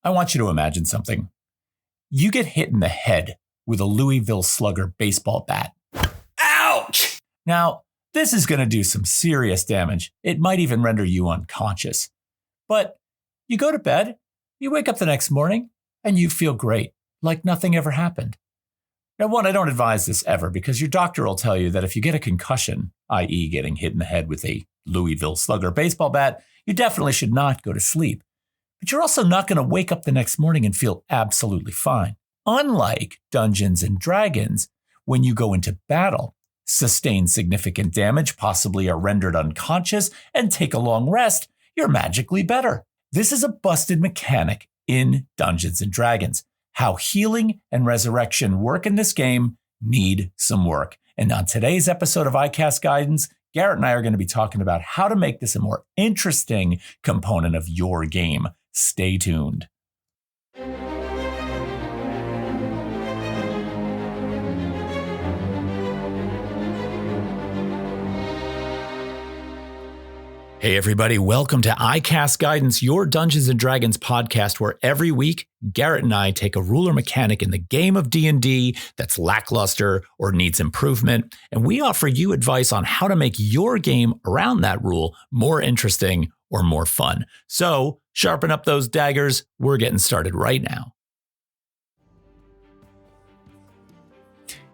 I want you to imagine something. You get hit in the head with a Louisville Slugger baseball bat. Ouch! Now, this is going to do some serious damage. It might even render you unconscious. But you go to bed, you wake up the next morning, and you feel great, like nothing ever happened. Now, one, I don't advise this ever because your doctor will tell you that if you get a concussion, i.e. getting hit in the head with a Louisville Slugger baseball bat, you definitely should not go to sleep. But you're also not going to wake up the next morning and feel absolutely fine. Unlike Dungeons and Dragons, when you go into battle, sustain significant damage, possibly are rendered unconscious, and take a long rest, you're magically better. This is a busted mechanic in Dungeons and Dragons. How healing and resurrection work in this game need some work. And on today's episode of iCast Guidance, Garrett and I are going to be talking about how to make this a more interesting component of your game. Stay tuned. Hey everybody, welcome to iCast Guidance, your Dungeons & Dragons podcast where every week, Garrett and I take a ruler mechanic in the game of D&D that's lackluster or needs improvement, and we offer you advice on how to make your game around that rule more interesting or more fun. So, sharpen up those daggers, we're getting started right now.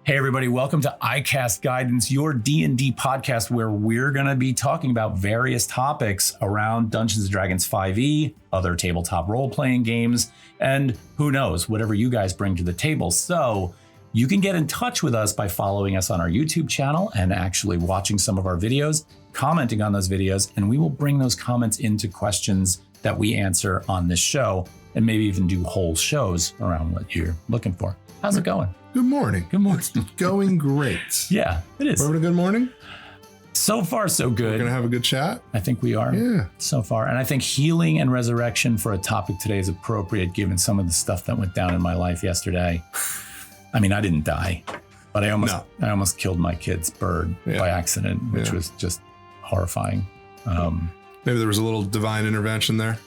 Hey everybody, welcome to iCast Guidance, your D&D podcast where we're going to be talking about various topics around Dungeons & Dragons 5e, other tabletop role-playing games, and who knows, whatever you guys bring to the table. So you can get in touch with us by following us on our YouTube channel and actually watching some of our videos, commenting on those videos, and we will bring those comments into questions that we answer on this show and maybe even do whole shows around what you're looking for. How's it going? Good morning. Good morning. It's going great. Yeah, it is. We're having a good morning? So far, so good. We're going to have a good chat? I think we are. Yeah. So far. And I think healing and resurrection for a topic today is appropriate given some of the stuff that went down in my life yesterday. I mean, I didn't die, but I almost killed my kid's bird by accident, which was just horrifying. Maybe there was a little divine intervention there.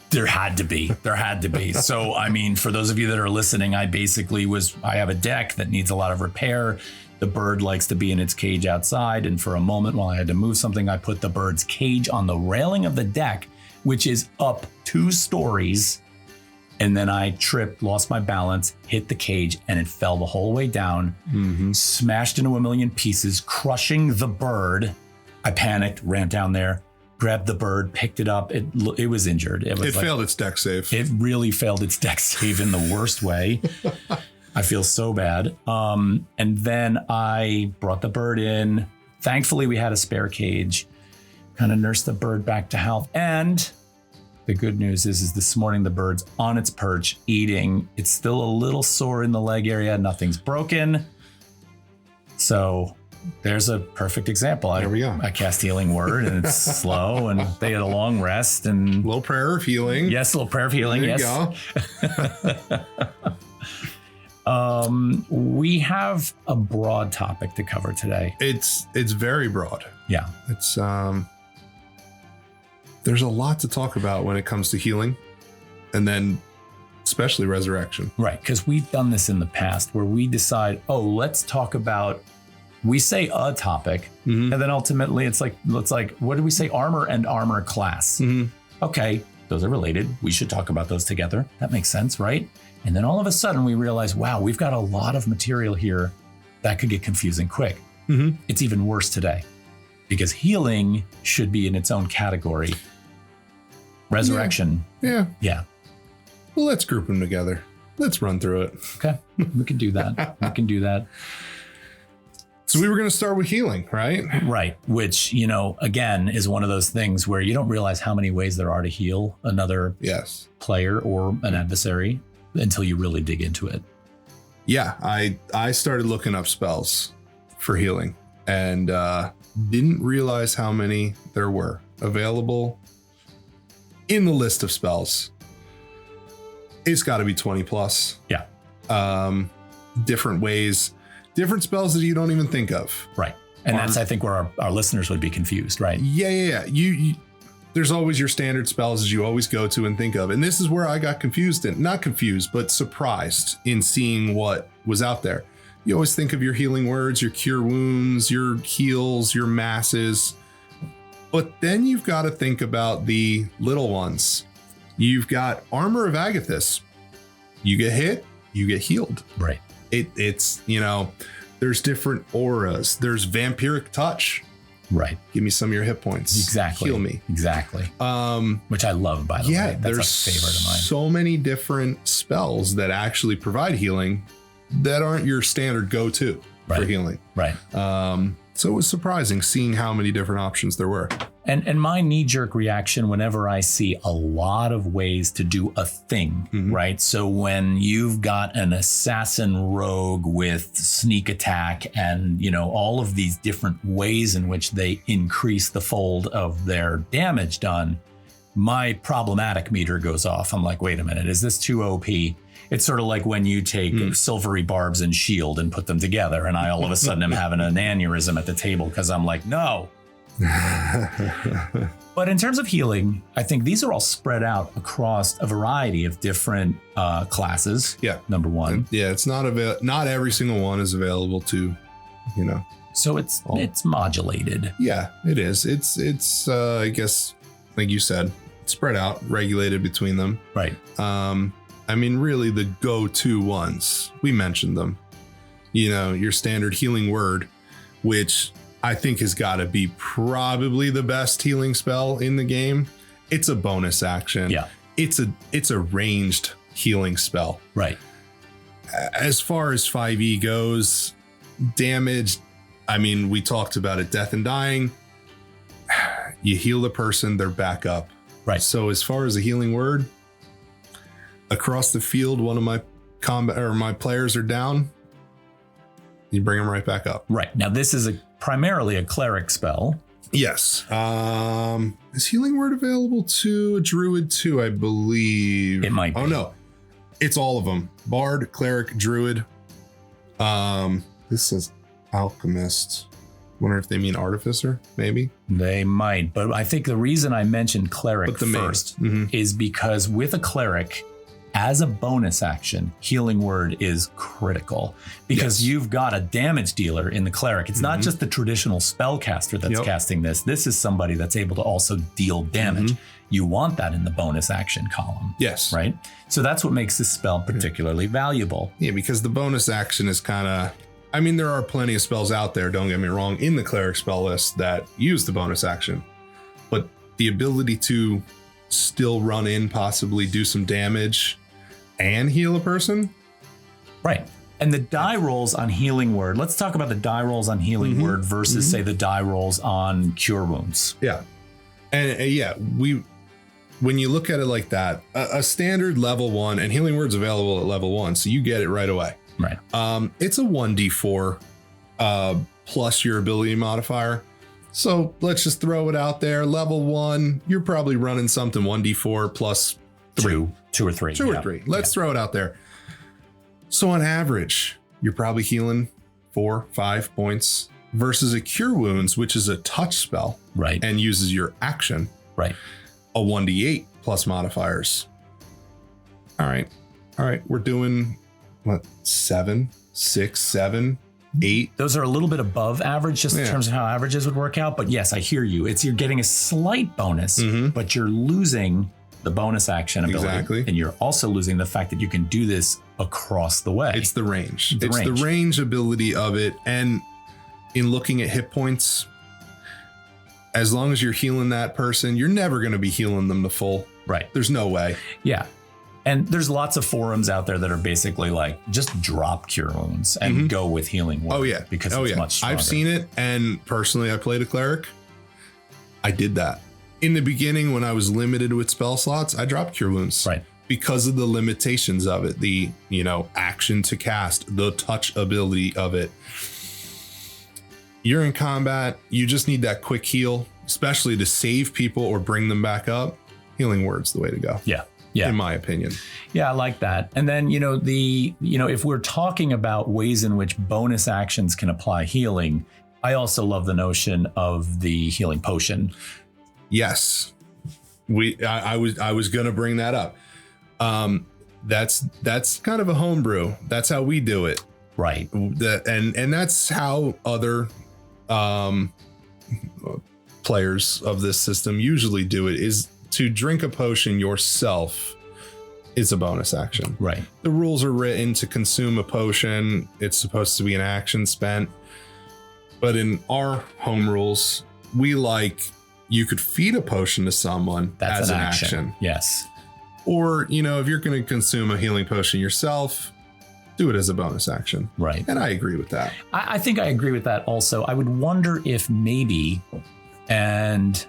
There had to be. So, I mean, for those of you that are listening, I have a deck that needs a lot of repair. The bird likes to be in its cage outside. And for a moment while I had to move something, I put the bird's cage on the railing of the deck, which is up 2 stories. And then I tripped, lost my balance, hit the cage, and it fell the whole way down, smashed into a million pieces, crushing the bird. I panicked, ran down there, grabbed the bird, picked it up. It was injured. It failed its deck save. It really failed its deck save in the worst way. I feel so bad. And then I brought the bird in. Thankfully, we had a spare cage, kind of nursed the bird back to health. And the good news is this morning, the bird's on its perch eating. It's still a little sore in the leg area. Nothing's broken. So there's a perfect example. There we go. I cast Healing Word and it's slow and they had a long rest and a little prayer of healing. Yes, a little prayer of healing. There You go. We have a broad topic to cover today. It's very broad. Yeah. It's there's a lot to talk about when it comes to healing and then especially resurrection. Right, because we've done this in the past where we decide, let's talk about. We say a topic, and then ultimately it's like, what did we say? Armor and armor class. Okay, those are related. We should talk about those together. That makes sense, right? And then all of a sudden we realize, wow, we've got a lot of material here that could get confusing quick. It's even worse today because healing should be in its own category. Resurrection. Yeah. Well, let's group them together. Let's run through it. Okay, we can do that. So we were going to start with healing, right? Right. Which, again, is one of those things where you don't realize how many ways there are to heal another player or an adversary until you really dig into it. Yeah. I started looking up spells for healing and didn't realize how many there were available in the list of spells. It's got to be 20 plus. Yeah. Different ways. Different spells that you don't even think of. Right. And that's, I think, where our listeners would be confused, right? Yeah. You there's always your standard spells as you always go to and think of. And this is where I got not confused, but surprised in seeing what was out there. You always think of your healing words, your cure wounds, your heals, your masses. But then you've got to think about the little ones. You've got Armor of Agathis. You get hit, you get healed. Right. It's, there's different auras. There's Vampiric Touch. Right. Give me some of your hit points. Exactly. Heal me. Exactly. Which I love, by the way. That's a favorite of mine. So many different spells that actually provide healing that aren't your standard go-to for healing. Right. So it was surprising seeing how many different options there were. And my knee-jerk reaction whenever I see a lot of ways to do a thing, right? So when you've got an assassin rogue with sneak attack and, all of these different ways in which they increase the fold of their damage done, my problematic meter goes off. I'm like, wait a minute, is this too OP? It's sort of like when you take silvery barbs and shield and put them together, and I all of a sudden am having an aneurysm at the table because I'm like, no. But in terms of healing, I think these are all spread out across a variety of different classes. Yeah. Number one. Yeah, it's not every single one is available to, So it's modulated. Yeah, it is. It's I guess, like you said, spread out, regulated between them. Right. Really the go-to ones, we mentioned them. Your standard healing word, which I think has got to be probably the best healing spell in the game. It's a bonus action. Yeah. It's a ranged healing spell. Right. As far as 5e goes, damage, we talked about it, death and dying. You heal the person, they're back up. Right. So as far as a healing word, across the field, one of my my players are down, you bring them right back up. Right. Now this is primarily a cleric spell. Yes. Is healing word available to a druid too? I believe it might be. Oh no, it's all of them: bard, cleric, druid. This says alchemist. Wonder if they mean artificer, maybe. They might, but I think the reason I mentioned cleric first is because with a cleric, as a bonus action, healing word is critical because you've got a damage dealer in the cleric. It's not just the traditional spellcaster that's casting this. This is somebody that's able to also deal damage. You want that in the bonus action column. Yes. Right? So that's what makes this spell particularly valuable. Yeah, because the bonus action is kind of... there are plenty of spells out there, don't get me wrong, in the cleric spell list that use the bonus action. But the ability to still run in, possibly do some damage and heal a person. Right. And the die rolls on healing word. Let's talk about the die rolls on healing word versus say the die rolls on cure wounds. Yeah. And when you look at it like that, a standard level 1 and healing word's available at level 1. So you get it right away. Right. It's a 1d4 plus your ability modifier. So let's just throw it out there. Level 1, you're probably running something 1d4 plus 3. Two or three. Two or three. Let's throw it out there. So on average, you're probably healing 4-5 points versus a cure wounds, which is a touch spell. Right. And uses your action. Right. A 1d8 plus modifiers. All right. We're doing what? 7, 6, 7, 8. Those are a little bit above average just in terms of how averages would work out. But yes, I hear you. You're getting a slight bonus, but you're losing the bonus action ability. Exactly. And you're also losing the fact that you can do this across the way. It's the range. It's the range ability of it. And in looking at hit points, as long as you're healing that person, you're never going to be healing them the full. Right. There's no way. Yeah. And there's lots of forums out there that are basically like, just drop cure wounds and go with healing word. Oh, yeah. Because it's much stronger. I've seen it. And personally, I played a cleric. I did that. In the beginning, when I was limited with spell slots, I dropped cure wounds. Right. Because of the limitations of it. The, action to cast, the touch ability of it. You're in combat. You just need that quick heal, especially to save people or bring them back up. Healing word's the way to go. Yeah. Yeah. In my opinion. Yeah, I like that. And then, if we're talking about ways in which bonus actions can apply healing, I also love the notion of the healing potion. Yes. I was gonna bring that up. That's kind of a homebrew. That's how we do it. Right. And that's how other players of this system usually do it, is to drink a potion yourself is a bonus action. Right. The rules are written to consume a potion. It's supposed to be an action spent. But in our home rules, you could feed a potion to someone as an action. Yes. Or, if you're going to consume a healing potion yourself, do it as a bonus action. Right. And I agree with that. I think I agree with that also. I would wonder if maybe, and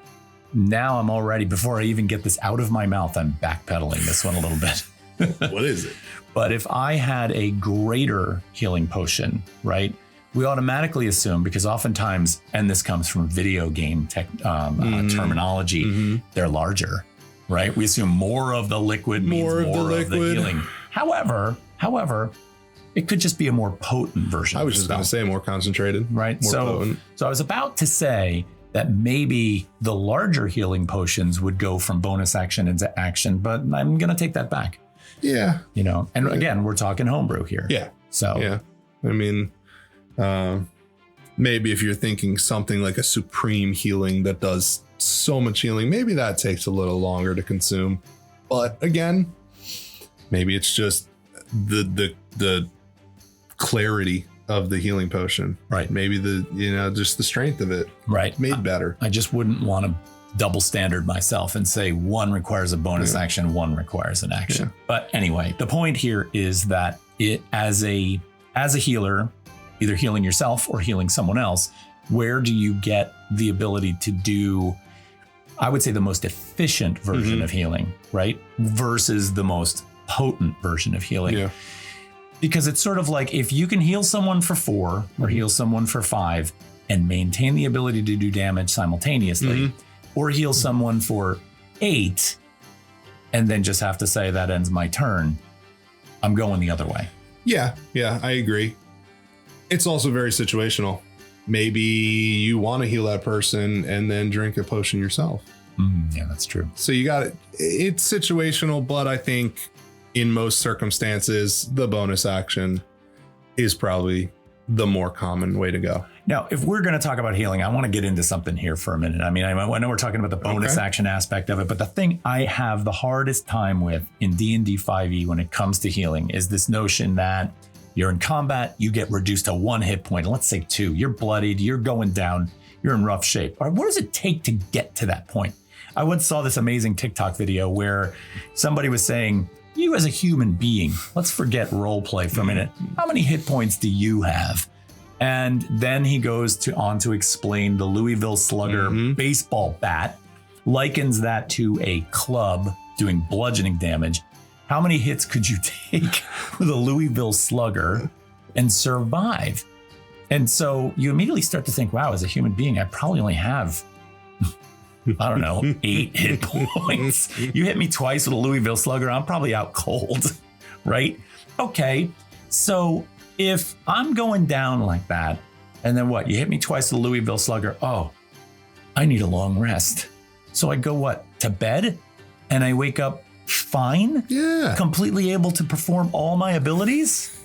now I'm already, before I even get this out of my mouth, I'm backpedaling this one a little bit. What is it? But if I had a greater healing potion, right? We automatically assume, because oftentimes, and this comes from video game terminology, they're larger, right? We assume more of the liquid means more of the healing. However, it could just be a more potent version. I was just going to say more concentrated, right? More potent. So I was about to say that maybe the larger healing potions would go from bonus action into action, but I'm going to take that back. Yeah. And again, we're talking homebrew here. Yeah. So, yeah. I mean, maybe if you're thinking something like a supreme healing that does so much healing, maybe that takes a little longer to consume. But again, maybe it's just the clarity of the healing potion. Right. Maybe just the strength of it. Right. Made better. I just wouldn't want to double standard myself and say one requires a bonus action, one requires an action. Yeah. But anyway, the point here is that it as a healer, either healing yourself or healing someone else, where do you get the ability to do, I would say, the most efficient version of healing, right? Versus the most potent version of healing. Yeah. Because it's sort of like, if you can heal someone for 4 or heal someone for 5 and maintain the ability to do damage simultaneously, or heal someone for 8 and then just have to say that ends my turn, I'm going the other way. Yeah, I agree. It's also very situational. Maybe you want to heal that person and then drink a potion yourself. Yeah, that's true. So you got it. It's situational, but I think in most circumstances, the bonus action is probably the more common way to go. Now, if we're going to talk about healing, I want to get into something here for a minute. I mean, I know we're talking about the bonus action aspect of it, but the thing I have the hardest time with in D&D 5e when it comes to healing is this notion that you're in combat, you get reduced to 1 hit point. Let's say 2. You're bloodied, you're going down, you're in rough shape. All right, what does it take to get to that point? I once saw this amazing TikTok video where somebody was saying, you as a human being, let's forget role play for a minute. How many hit points do you have? And then he goes on to explain the Louisville Slugger baseball bat, likens that to a club doing bludgeoning damage. How many hits could you take with a Louisville Slugger and survive? And so you immediately start to think, wow, as a human being, I probably only have, I don't know, 8 hit points. You hit me twice with a Louisville Slugger, I'm probably out cold, right? Okay, so if I'm going down like that, and then what? You hit me twice with a Louisville Slugger. Oh, I need a long rest. So I go what? To bed? And I wake up fine? Yeah. Completely able to perform all my abilities?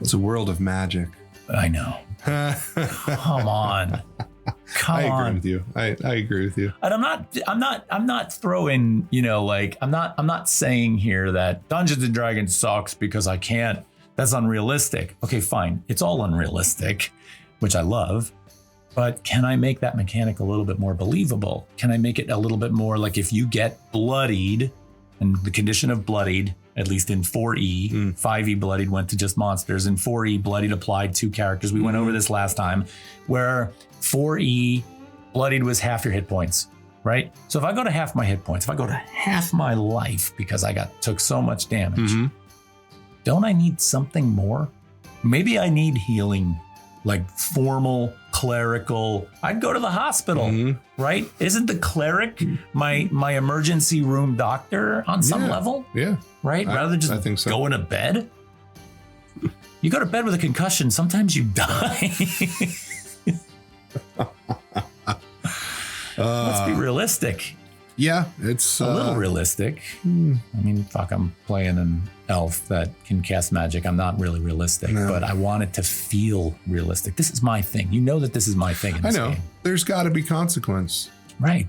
It's a world of magic. I know. Come on. I agree with you. I agree with you. And I'm not throwing, I'm not saying here that Dungeons and Dragons sucks because I can't. That's unrealistic. Okay, fine. It's all unrealistic, which I love. But can I make that mechanic a little bit more believable? Can I make it a little bit more like if you get bloodied, and the condition of bloodied, at least in 4E, 5E bloodied went to just monsters, and 4E bloodied applied to characters. We went over this last time, where 4E bloodied was half your hit points, right? So if I go to half my hit points, if I go to half my life because I took so much damage, don't I need something more? Maybe I need healing, like formal, clerical. I'd go to the hospital, right? Isn't the cleric my emergency room doctor on some level? Yeah. Right? Rather than just going to bed? You go to bed with a concussion, sometimes you die. Let's be realistic. Yeah, it's a little realistic. I mean, fuck, I'm playing an elf that can cast magic. I'm not really realistic, but I want it to feel realistic. This is my thing. You know that this is my thing in this game. There's got to be consequence. Right.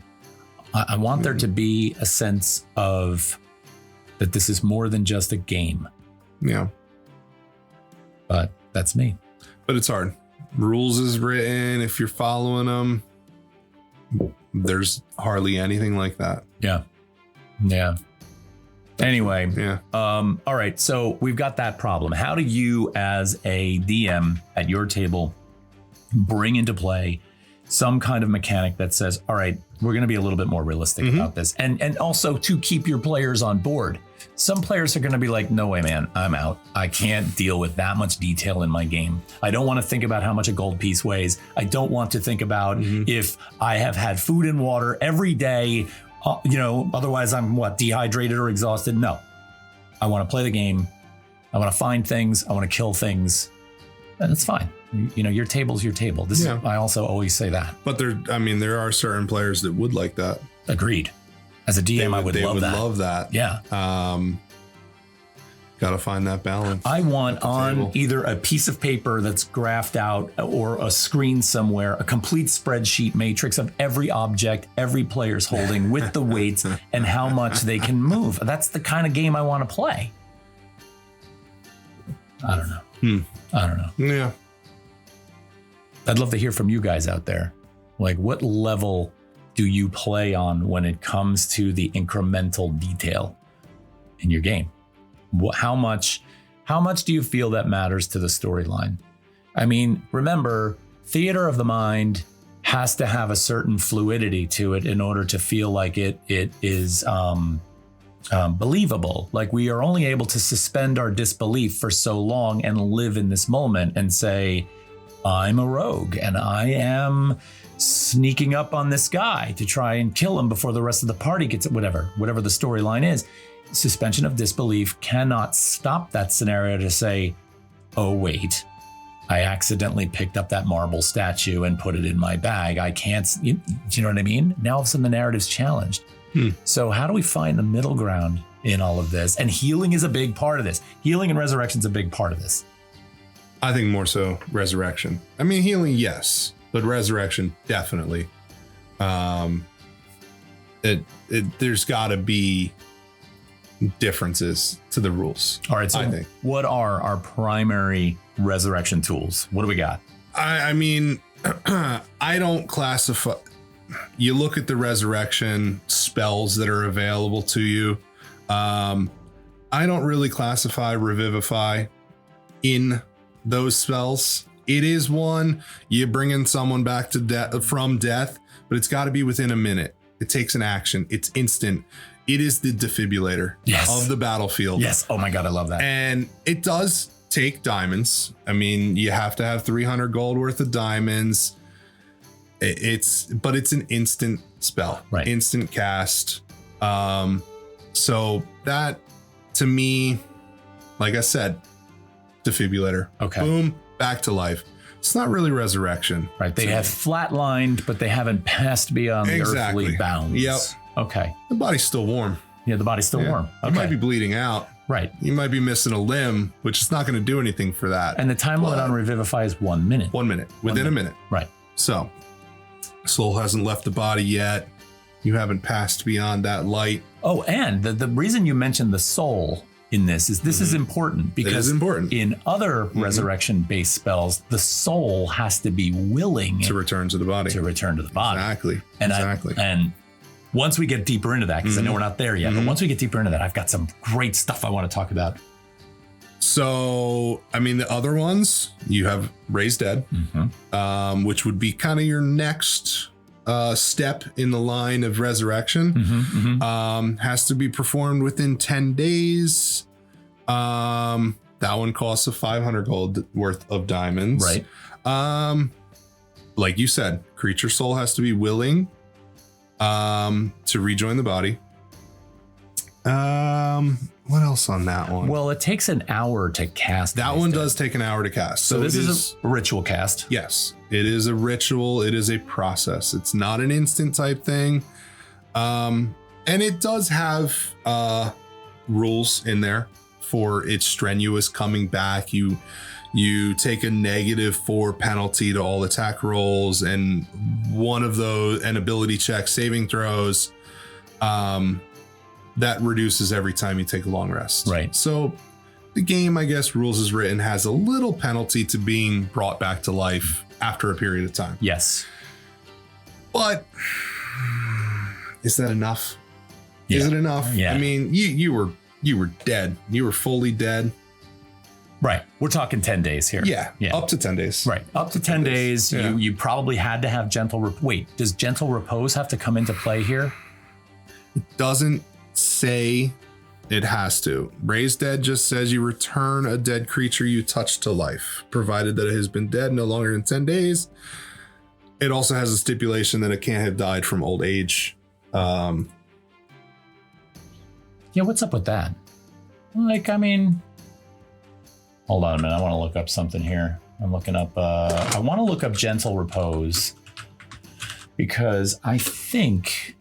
I want there to be a sense of that this is more than just a game. Yeah. But that's me. But it's hard. Rules is written. If you're following them, there's hardly anything like that. Yeah. Anyway. Yeah. All right. So we've got that problem. How do you, as a DM at your table, bring into play some kind of mechanic that says, all right, we're going to be a little bit more realistic about this. And also to keep your players on board. Some players are going to be like, no way, man, I'm out. I can't deal with that much detail in my game. I don't want to think about how much a gold piece weighs. I don't want to think about if I have had food and water every day, otherwise I'm dehydrated or exhausted. No, I want to play the game. I want to find things. I want to kill things. And that's fine. Your table's your table. I also always say that. But there are certain players that would like that. Agreed. As a DM, I would love that. Yeah. Got to find that balance. I want on either a piece of paper that's graphed out or a screen somewhere, a complete spreadsheet matrix of every object every player's holding with the weights and how much they can move. That's the kind of game I want to play. I don't know. I don't know. Yeah. I'd love to hear from you guys out there. Like, what level do you play on when it comes to the incremental detail in your game? How much do you feel that matters to the storyline? I mean, remember, theater of the mind has to have a certain fluidity to it in order to feel like it is believable. Like, we are only able to suspend our disbelief for so long and live in this moment and say, I'm a rogue and I am sneaking up on this guy to try and kill him before the rest of the party gets it, whatever the storyline is. Suspension of disbelief cannot stop that scenario to say, oh, wait, I accidentally picked up that marble statue and put it in my bag. I can't, do you know what I mean? Now all of a sudden the narrative's challenged. So how do we find the middle ground in all of this? And healing is a big part of this. Healing and resurrection is a big part of this. I think more so resurrection. I mean, healing, yes, but resurrection, definitely. There's got to be differences to the rules. All right, so I think. What are our primary resurrection tools? What do we got? I mean, I don't classify. You look at the resurrection spells that are available to you. I don't really classify Revivify in those spells. It is one, you bringing someone back to from death, but it's got to be within a minute. It takes an action. It's instant. It is the defibrillator of the battlefield. Yes. Oh my God, I love that. And it does take diamonds. I mean, you have to have 300 gold worth of diamonds. But it's an instant spell, right? Instant cast. So that, to me, like I said, defibrillator. Okay. Boom, back to life. It's not really resurrection. Right. They have flatlined, but they haven't passed beyond the earthly bounds. Yep. Okay. The body's still warm. Yeah, the body's still warm. Okay. You might be bleeding out. Right. You might be missing a limb, which is not going to do anything for that. And the time limit on Revivify is 1 minute. 1 minute. Within a minute. Right. So, soul hasn't left the body yet. You haven't passed beyond that light. Oh, and the reason you mentioned the soul in this is important because it is important. In other resurrection-based spells, the soul has to be willing to return to the body. Exactly. Exactly. And once we get deeper into that, because I know we're not there yet, but once we get deeper into that, I've got some great stuff I want to talk about. So, I mean, the other ones, you have Raise Dead, which would be kind of your next step in the line of resurrection. Has to be performed within 10 days. That one costs a 500 gold worth of diamonds. Right. Like you said, creature soul has to be willing to rejoin the body. What else on that one? Well, it takes an hour to cast. That one does take an hour to cast. So this is a ritual cast. Yes, it is a ritual. It is a process. It's not an instant type thing. And it does have rules in there for its strenuous coming back. You take a -4 penalty to all attack rolls, and one of those, an ability check, saving throws, that reduces every time you take a long rest. Right. So the game, I guess, rules as written, has a little penalty to being brought back to life after a period of time. Yes. But is that enough? Yeah. Is it enough? Yeah. I mean, you were dead. You were fully dead. Right. We're talking 10 days here. Yeah. Up to 10 days. Right. Up to 10 days. Yeah. You probably had to have wait, does gentle repose have to come into play here? It doesn't say it has to. Raise Dead just says you return a dead creature you touch to life, provided that it has been dead no longer than 10 days. It also has a stipulation that it can't have died from old age. Yeah, what's up with that? Like, I mean, hold on a minute. I want to look up something here. I'm looking up, I want to look up gentle repose because I think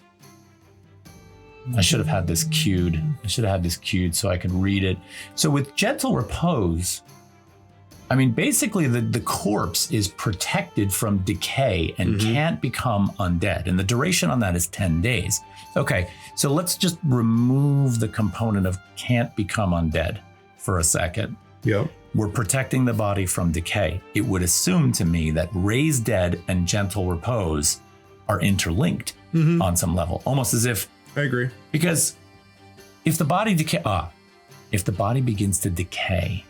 I should have had this queued. So I could read it. So with gentle repose, I mean, basically the corpse is protected from decay and can't become undead. And the duration on that is 10 days. Okay, so let's just remove the component of can't become undead for a second. Yep. We're protecting the body from decay. It would assume to me that Raise Dead and gentle repose are interlinked on some level, almost as if, I agree. because if the body begins to decay,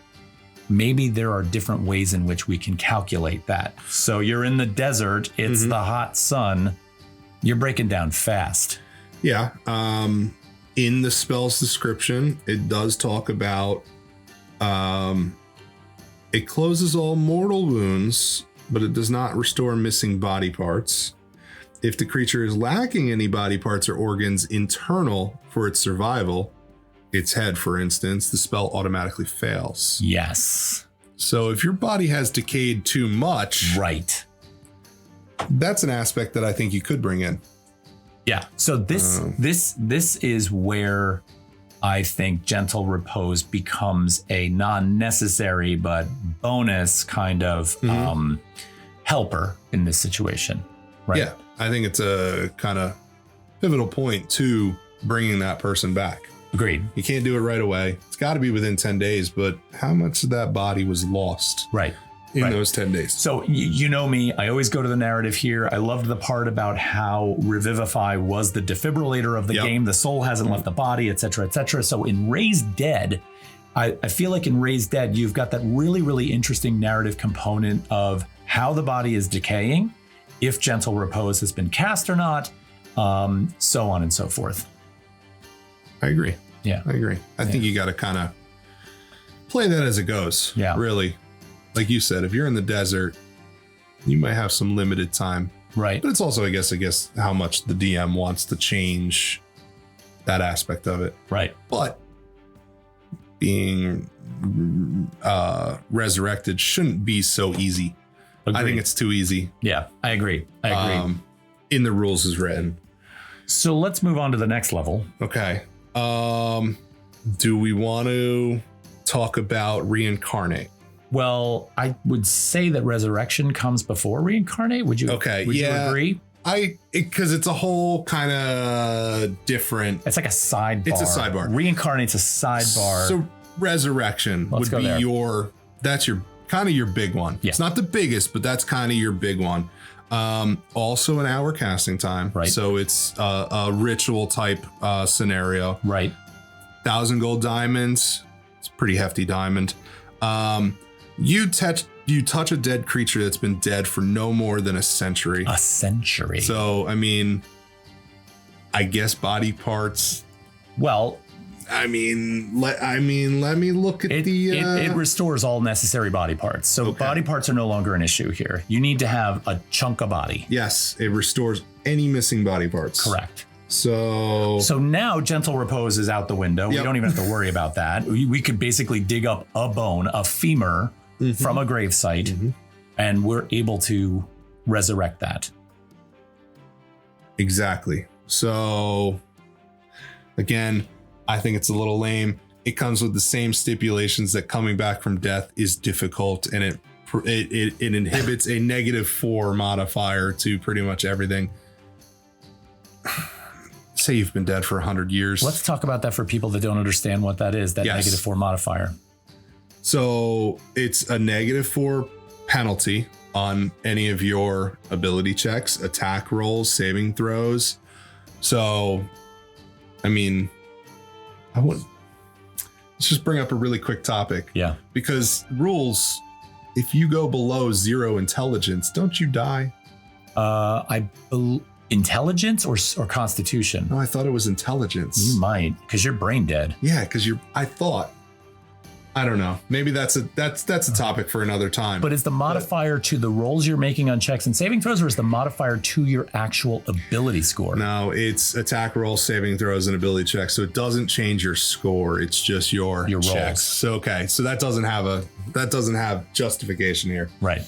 maybe there are different ways in which we can calculate that. So you're in the desert, it's the hot sun, you're breaking down fast. Yeah. In the spell's description, it does talk about it closes all mortal wounds, but it does not restore missing body parts. If the creature is lacking any body parts or organs internal for its survival, its head, for instance, the spell automatically fails. Yes. So if your body has decayed too much, Right. that's an aspect that I think you could bring in. Yeah. So this is where I think gentle repose becomes a non-necessary but bonus kind of helper in this situation. Right. Yeah, I think it's a kind of pivotal point to bringing that person back. Agreed. You can't do it right away. It's got to be within 10 days, but how much of that body was lost Right. in those 10 days? So you know me, I always go to the narrative here. I loved the part about how Revivify was the defibrillator of the game. The soul hasn't left the body, et cetera, et cetera. So in Raise Dead, I feel like in Raise Dead, you've got that really, really interesting narrative component of how the body is decaying, if gentle repose has been cast or not, so on and so forth. I agree. Yeah. I agree. I think you got to kind of play that as it goes. Yeah. Really. Like you said, if you're in the desert, you might have some limited time. Right. But it's also, I guess how much the DM wants to change that aspect of it. Right. But being resurrected shouldn't be so easy. Agreed. I think it's too easy. Yeah, I agree. In the rules as written. So let's move on to the next level. Okay. Do we want to talk about reincarnate? Well, I would say that resurrection comes before reincarnate. Would you? Okay. Would you agree? Because it's a whole kind of different. It's like a sidebar. It's a sidebar. Reincarnate's a sidebar. So resurrection would be there. that's your kind of your big one. Yeah. It's not the biggest, but that's kind of your big one. Also an hour casting time. Right. So it's a ritual type scenario. Right. 1,000 gold diamonds. It's a pretty hefty diamond. You touch a dead creature that's been dead for no more than a century. A century. So, I mean, I guess body parts. Well, let me look at it restores all necessary body parts. So body parts are no longer an issue here. You need to have a chunk of body. Yes, it restores any missing body parts. Correct. So now gentle repose is out the window. Yep. We don't even have to worry about that. We could basically dig up a bone, a femur from a gravesite, and we're able to resurrect that. Exactly. So Again, I think it's a little lame. It comes with the same stipulations that coming back from death is difficult, and it inhibits a -4 modifier to pretty much everything. Say you've been dead for 100 years. Let's talk about that for people that don't understand what that is, that -4 modifier. So it's a -4 penalty on any of your ability checks, attack rolls, saving throws. So, I mean, let's just bring up a really quick topic. Yeah. Because rules, if you go below 0 intelligence, don't you die? Intelligence or constitution? No, I thought it was intelligence. You might, because you're brain dead. Yeah, because I don't know. Maybe that's a topic for another time. But is the modifier to the rolls you're making on checks and saving throws, or is the modifier to your actual ability score? No, it's attack rolls, saving throws, and ability checks. So it doesn't change your score. It's just your checks. Rolls. So okay, so that doesn't have justification here. Right.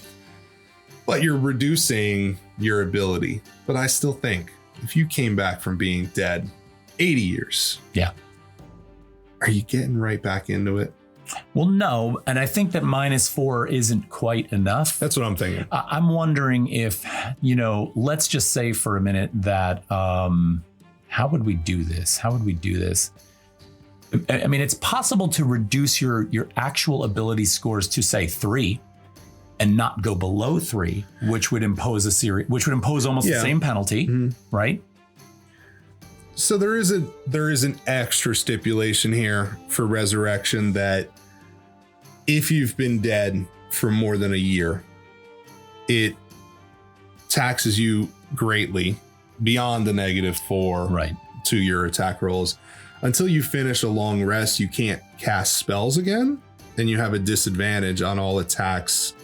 But you're reducing your ability. But I still think if you came back from being dead 80 years, yeah, are you getting right back into it? Well, no. And I think that -4 isn't quite enough. That's what I'm thinking. I'm wondering if, let's just say for a minute that, how would we do this? I mean, it's possible to reduce your actual ability scores to say 3 and not go below 3, which would impose almost the same penalty, right? So there is an extra stipulation here for resurrection that if you've been dead for more than a year, it taxes you greatly beyond the -4 right. to your attack rolls. Until you finish a long rest, you can't cast spells again, and you have a disadvantage on all attacks,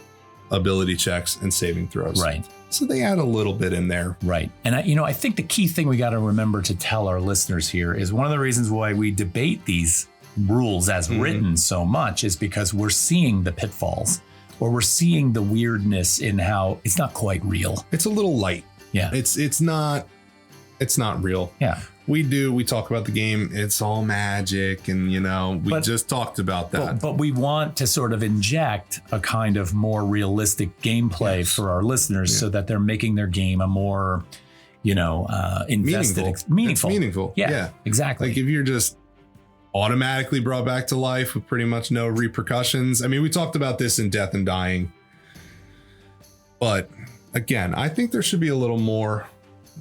ability checks, and saving throws. Right. So they add a little bit in there. Right. And I think the key thing we got to remember to tell our listeners here is one of the reasons why we debate these rules as written so much is because we're seeing the pitfalls, or we're seeing the weirdness in how it's not quite real. It's a little light. Yeah. It's not real. Yeah. We talk about the game. It's all magic. And, we just talked about that. But we want to sort of inject a kind of more realistic gameplay for our listeners so that they're making their game a more, invested. Meaningful. It's meaningful. Yeah, exactly. Like if you're just automatically brought back to life with pretty much no repercussions. I mean, we talked about this in Death and Dying. But again, I think there should be a little more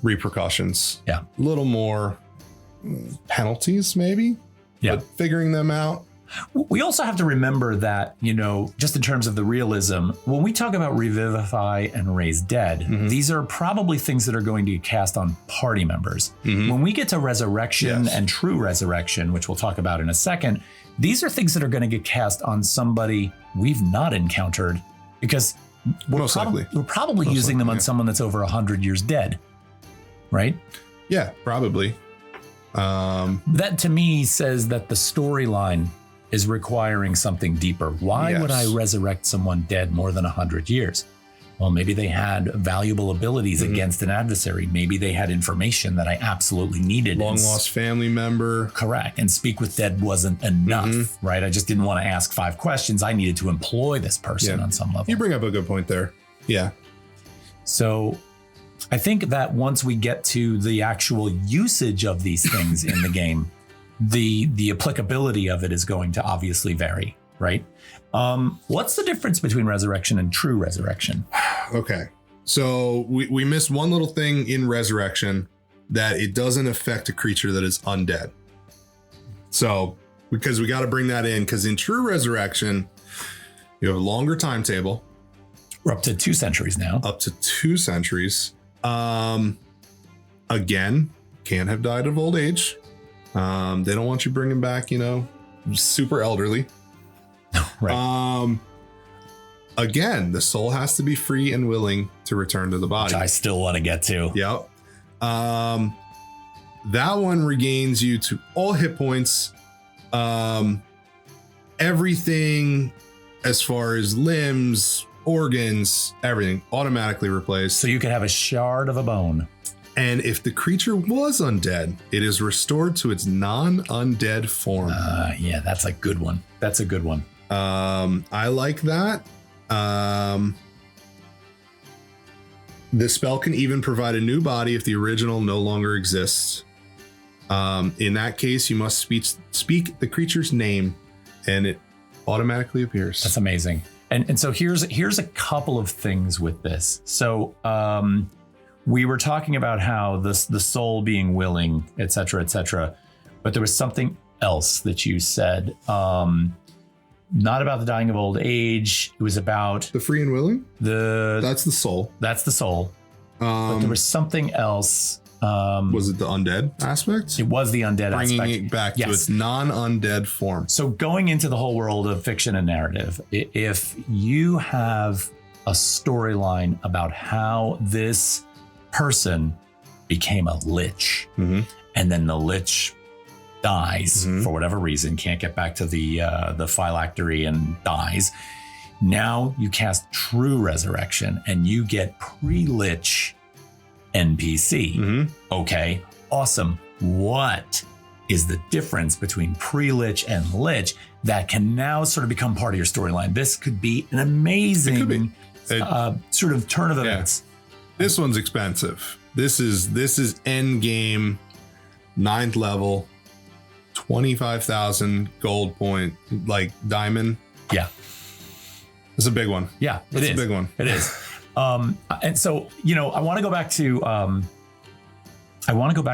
repercussions. Yeah. A little more penalties, maybe. Yeah. But figuring them out. We also have to remember that, just in terms of the realism, when we talk about revivify and raise dead, these are probably things that are going to get cast on party members. When we get to resurrection and true resurrection, which we'll talk about in a second, these are things that are going to get cast on somebody we've not encountered, because we're probably using them on someone that's over 100 years dead. Right? Yeah, probably. That to me says that the storyline is requiring something deeper. Why would I resurrect someone dead more than 100 years? Well, maybe they had valuable abilities against an adversary. Maybe they had information that I absolutely needed. Long lost family member. Correct. And speak with dead wasn't enough, right? I just didn't want to ask 5 questions. I needed to employ this person on some level. You bring up a good point there. Yeah. So I think that once we get to the actual usage of these things in the game, the applicability of it is going to obviously vary, right? What's the difference between resurrection and true resurrection? Okay. So we missed one little thing in resurrection, that it doesn't affect a creature that is undead. So, because we got to bring that in, because in true resurrection, you have a longer timetable. We're up to 2 centuries now. Up to 2 centuries. Again, can't have died of old age. They don't want you bringing back, super elderly. Right. Again, the soul has to be free and willing to return to the body. Which I still want to get to. Yep. That one regains you to all hit points. Everything as far as limbs, organs, everything automatically replaced. So you could have a shard of a bone. And if the creature was undead, it is restored to its non-undead form. Yeah, that's a good one. That's a good one. I like that. The spell can even provide a new body if the original no longer exists. In that case, you must speak the creature's name, and it automatically appears. That's amazing. And so here's a couple of things with this. So we were talking about how the soul being willing, et cetera, but there was something else that you said. Not about the dying of old age. It was about the free and willing. That's the soul. That's the soul. But there was something else. Was it the undead aspect? It was the undead aspect. Bringing it back to its non-undead form. So going into the whole world of fiction and narrative, if you have a storyline about how this person became a lich, and then the lich dies for whatever reason, can't get back to the phylactery and dies. Now you cast True Resurrection and you get pre-lich NPC. Okay, awesome. What is the difference between pre-lich and lich that can now sort of become part of your storyline? This could be an amazing sort of turn of events. This one's expensive. This is end game, 9th level, 25,000 gold point, like diamond. Yeah, it's a big one. Yeah, it's a big one. It is. And so, I want to go back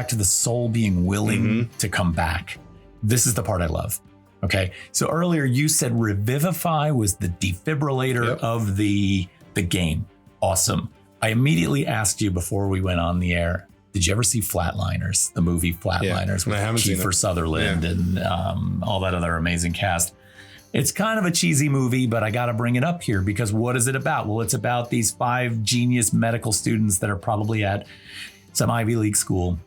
to the soul being willing to come back. This is the part I love. Okay. So earlier you said Revivify was the defibrillator of the game. Awesome. I immediately asked you before we went on the air, did you ever see Flatliners, the movie Flatliners with Kiefer Sutherland and all that other amazing cast? It's kind of a cheesy movie, but I got to bring it up here because what is it about? Well, it's about these 5 genius medical students that are probably at some Ivy League school,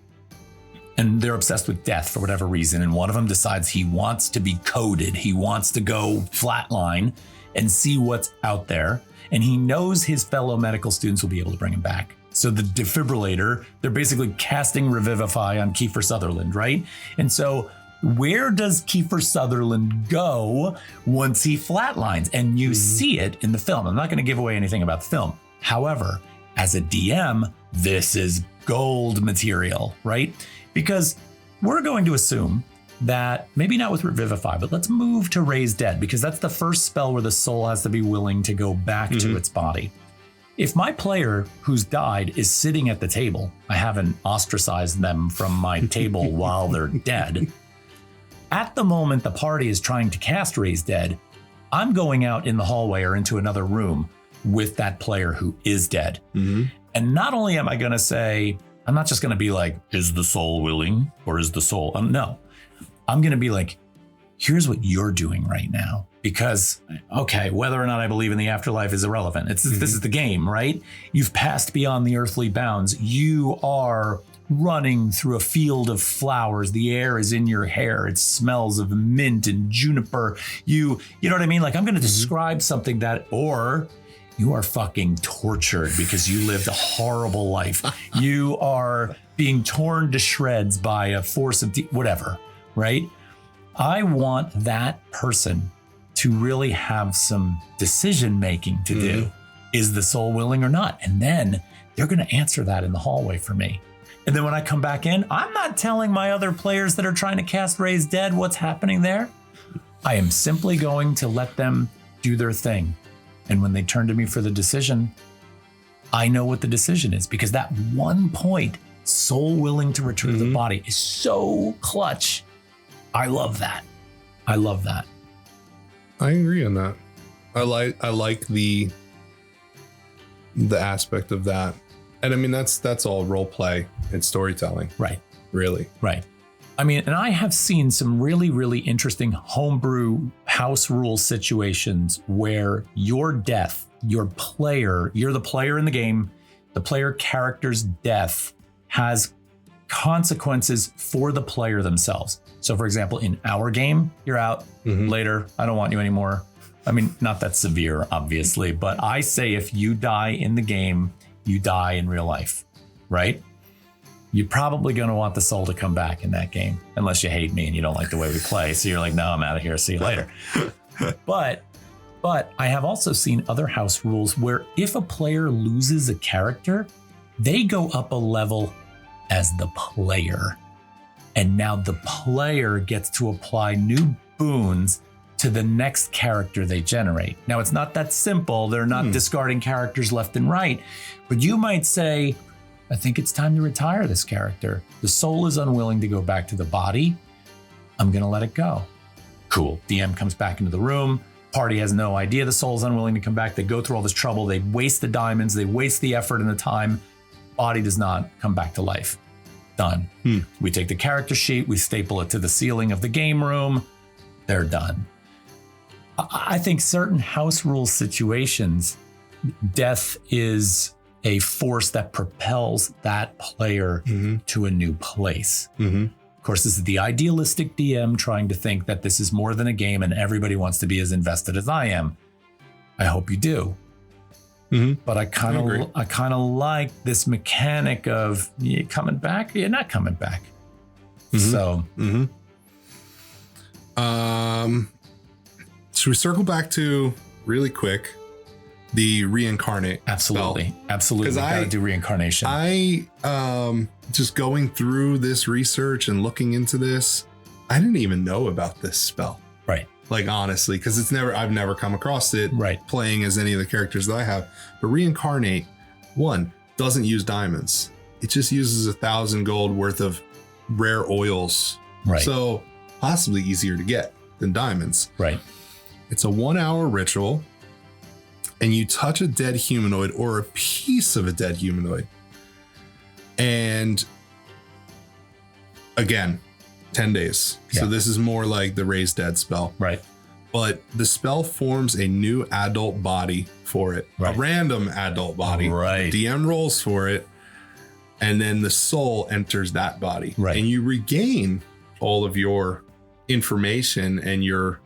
and they're obsessed with death for whatever reason. And one of them decides he wants to be coded. He wants to go flatline and see what's out there. And he knows his fellow medical students will be able to bring him back. So the defibrillator, they're basically casting Revivify on Kiefer Sutherland, right? And so where does Kiefer Sutherland go once he flatlines? And you see it in the film. I'm not going to give away anything about the film. However, as a DM, this is gold material, right? Because we're going to assume that maybe not with Revivify, but let's move to Raise Dead, because that's the first spell where the soul has to be willing to go back to its body. If my player who's died is sitting at the table, I haven't ostracized them from my table while they're dead. At the moment the party is trying to cast Raise Dead, I'm going out in the hallway or into another room with that player who is dead. And not only am I going to say, I'm not just going to be like, is the soul willing or is the soul? No, I'm going to be like, here's what you're doing right now. Because, okay, whether or not I believe in the afterlife is irrelevant. This is the game, right? You've passed beyond the earthly bounds. You are running through a field of flowers. The air is in your hair. It smells of mint and juniper. You know what I mean? Like, I'm going to describe something that, or you are fucking tortured because you lived a horrible life. You are being torn to shreds by a force of whatever, right? I want that person to really have some decision making to do. Is the soul willing or not? And then they're going to answer that in the hallway for me. And then when I come back in, I'm not telling my other players that are trying to cast Raise Dead what's happening there. I am simply going to let them do their thing. And when they turn to me for the decision, I know what the decision is, because that one point, soul willing to return to the body, is so clutch. I love that. I love that. I agree on that. I like the aspect of that. And I mean, that's all role play and storytelling. Right. Really. Right. I mean, and I have seen some really, really interesting homebrew house rule situations where your death, you're the player in the game, the player character's death has consequences for the player themselves. So for example, in our game, you're out later. I don't want you anymore. I mean, not that severe, obviously, but I say if you die in the game, you die in real life, right? you're probably going to want the soul to come back in that game, unless you hate me and you don't like the way we play. So you're like, no, I'm out of here. See you later. But I have also seen other house rules where if a player loses a character, they go up a level as the player. And now the player gets to apply new boons to the next character they generate. Now, it's not that simple. They're not discarding characters left and right, but you might say, I think it's time to retire this character. The soul is unwilling to go back to the body. I'm going to let it go. Cool. DM comes back into the room. Party has no idea the soul is unwilling to come back. They go through all this trouble. They waste the diamonds. They waste the effort and the time. Body does not come back to life. Done. We take the character sheet. We staple it to the ceiling of the game room. They're done. I think certain house rule situations, death is a force that propels that player to a new place. Of course, this is the idealistic DM trying to think that this is more than a game and everybody wants to be as invested as I am. I hope you do. But I kind of like this mechanic of you coming back, or you're not coming back. So, should we circle back to really quick the reincarnate? Absolutely. spell? Absolutely. We gotta do reincarnation. I just going through this research and looking into this, I didn't even know about this spell. Right. Like, honestly, because I've never come across it playing as any of the characters that I have. But reincarnate, one, doesn't use diamonds. It just uses 1,000 gold worth of rare oils. Right. So possibly easier to get than diamonds. Right. It's a 1-hour ritual, and you touch a dead humanoid or a piece of a dead humanoid. And again, 10 days. Yeah. So this is more like the Raise Dead spell. Right. But the spell forms a new adult body for it. Right. A random adult body. Right. DM rolls for it. And then the soul enters that body. Right. And you regain all of your information, and your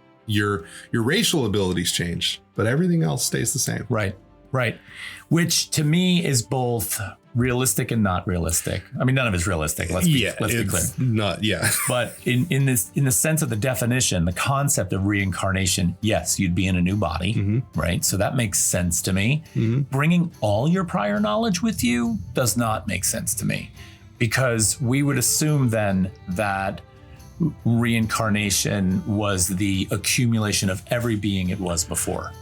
racial abilities change, but everything else stays the same. Right. Right. Which to me is both realistic and not realistic. I mean, none of it's realistic. Let's be clear. Not, But in the sense of the definition, the concept of reincarnation, yes, you'd be in a new body, right? So that makes sense to me. Bringing all your prior knowledge with you does not make sense to me, because we would assume then that reincarnation was the accumulation of every being it was before.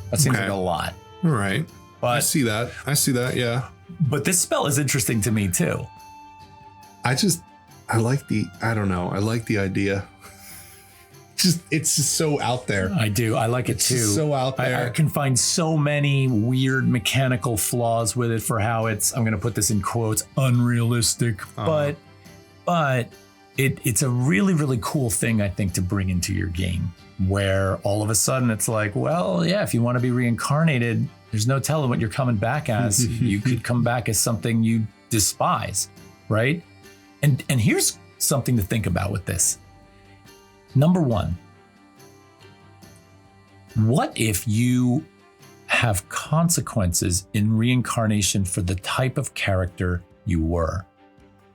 That seems like a lot. All right. But I see that. Yeah. But this spell is interesting to me too. I like the idea. It's just so out there. I do. I like it too. It's so out there. I can find so many weird mechanical flaws with it for how it's, I'm going to put this in quotes, unrealistic. But it's a really, really cool thing, I think, to bring into your game, where all of a sudden it's like, well, yeah, if you want to be reincarnated, there's no telling what you're coming back as. You could come back as something you despise, right? And here's something to think about with this. Number one, what if you have consequences in reincarnation for the type of character you were?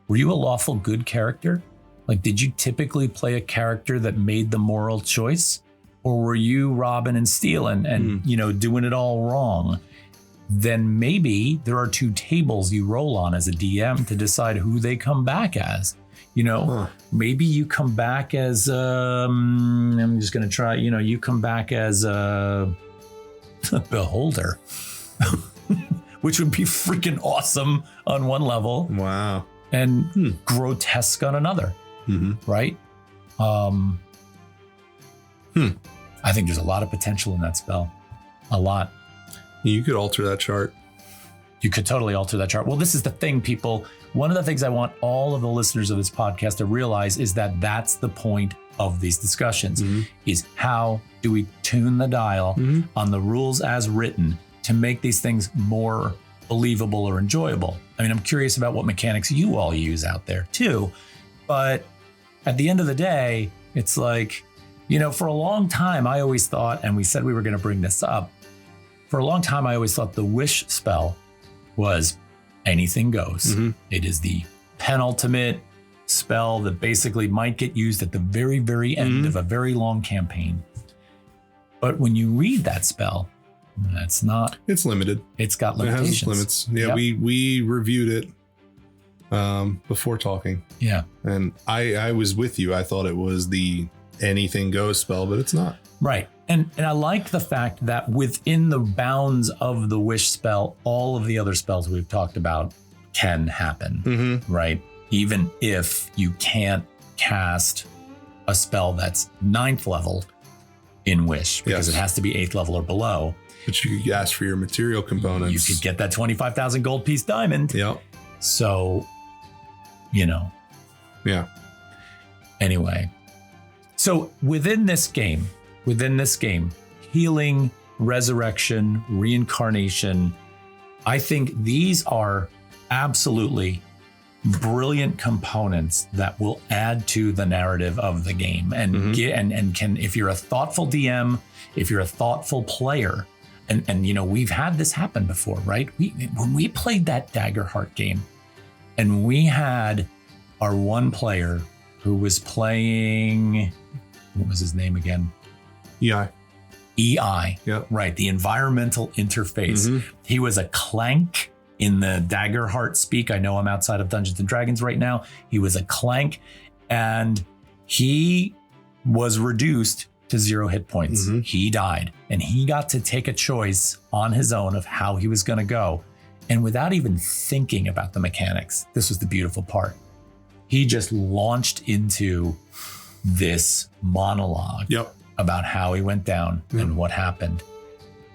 Were you a lawful good character? Like, did you typically play a character that made the moral choice? Or were you robbing and stealing and doing it all wrong? Then maybe there are two tables you roll on as a DM to decide who they come back as. Maybe you come back as, I'm just going to try, you come back as a beholder, which would be freaking awesome on one level. Wow. And grotesque on another. Right? I think there's a lot of potential in that spell. A lot. You could alter that chart. You could totally alter that chart. Well, this is the thing, people. One of the things I want all of the listeners of this podcast to realize is that that's the point of these discussions, is how do we tune the dial on the rules as written to make these things more believable or enjoyable. I mean, I'm curious about what mechanics you all use out there too. But at the end of the day, it's like, for a long time, I always thought, and we said we were going to bring this up, for a long time, I always thought the wish spell was anything goes. It is the penultimate spell that basically might get used at the very, very end of a very long campaign. But when you read that spell, it's limited. It's got limitations. It has limits. Yeah, we reviewed it before talking. Yeah. And I was with you. I thought it was the anything goes spell, but it's not. Right. And I like the fact that within the bounds of the wish spell, all of the other spells we've talked about can happen, right? Even if you can't cast a spell that's 9th level in wish, because it has to be 8th level or below. But you could ask for your material components. You could get that 25,000 gold piece diamond. Yep. So, Yeah. Anyway. So within this game, healing, resurrection, reincarnation, I think these are absolutely brilliant components that will add to the narrative of the game and can, if you're a thoughtful DM, if you're a thoughtful player, and we've had this happen before, right? When we played that Daggerheart game and we had our one player who was playing, what was his name again? EI. Yep. Right. The environmental interface. He was a clank in the Daggerheart speak. I know I'm outside of Dungeons and Dragons right now. He was a clank and he was reduced to 0 hit points. He died and he got to take a choice on his own of how he was going to go. And without even thinking about the mechanics, this was the beautiful part. He just launched into this monologue about how he went down and what happened.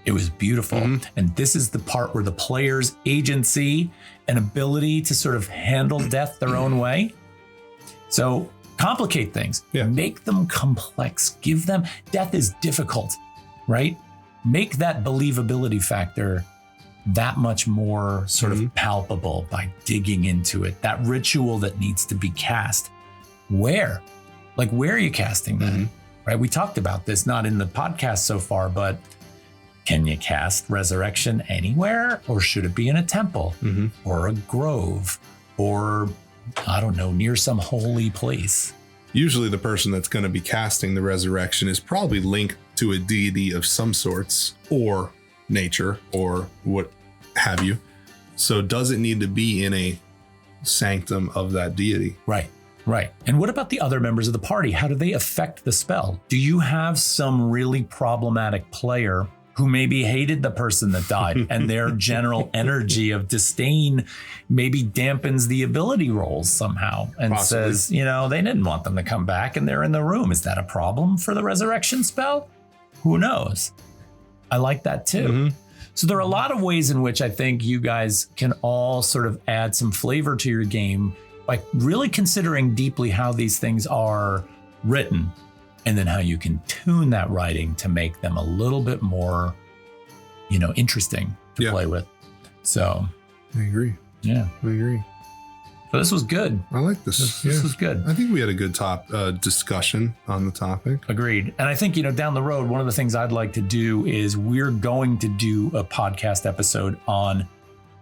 It was beautiful. And this is the part where the player's agency and ability to sort of handle death their own way. So complicate things, make them complex, give them, death is difficult, right? Make that believability factor that much more sort of palpable by digging into it. That ritual that needs to be cast. Where are you casting that? Right? We talked about this, not in the podcast so far, but can you cast resurrection anywhere? Or should it be in a temple or a grove or, I don't know, near some holy place? Usually the person that's going to be casting the resurrection is probably linked to a deity of some sorts or nature or what have you. So does it need to be in a sanctum of that deity? Right. And what about the other members of the party? How do they affect the spell? Do you have some really problematic player who maybe hated the person that died and their general energy of disdain maybe dampens the ability rolls somehow and says, they didn't want them to come back and they're in the room. Is that a problem for the resurrection spell? Who knows? I like that too. So there are a lot of ways in which I think you guys can all sort of add some flavor to your game by really considering deeply how these things are written and then how you can tune that writing to make them a little bit more, interesting to play with. So I agree. Yeah, I agree. So this was good. I like this. This was good. I think we had a good discussion on the topic. Agreed. And I think, down the road, one of the things I'd like to do is we're going to do a podcast episode on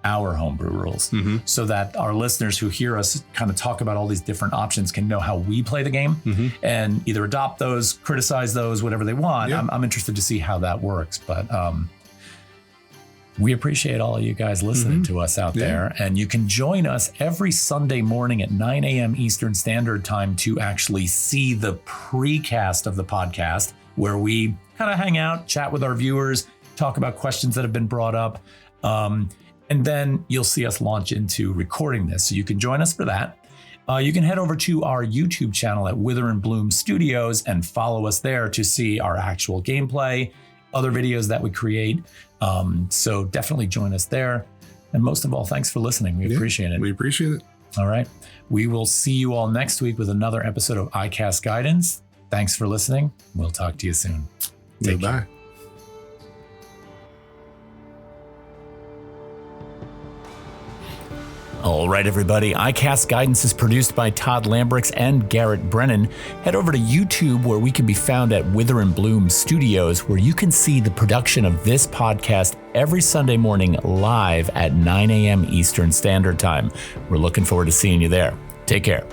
our homebrew rules so that our listeners who hear us kind of talk about all these different options can know how we play the game and either adopt those, criticize those, whatever they want. I'm interested to see how that works. But we appreciate all of you guys listening to us out there. And you can join us every Sunday morning at 9 a.m. Eastern Standard Time to actually see the precast of the podcast where we kind of hang out, chat with our viewers, talk about questions that have been brought up. And then you'll see us launch into recording this. So you can join us for that. You can head over to our YouTube channel at Wither and Bloom Studios and follow us there to see our actual gameplay, other videos that we create. So definitely join us there. And most of all, thanks for listening. We appreciate it. We appreciate it. All right. We will see you all next week with another episode of iCast Guidance. Thanks for listening. We'll talk to you soon. Take care. Bye. All right, everybody. iCast Guidance is produced by Todd Lambrix and Garrett Brennan. Head over to YouTube, where we can be found at Wither and Bloom Studios, where you can see the production of this podcast every Sunday morning live at 9 a.m. Eastern Standard Time. We're looking forward to seeing you there. Take care.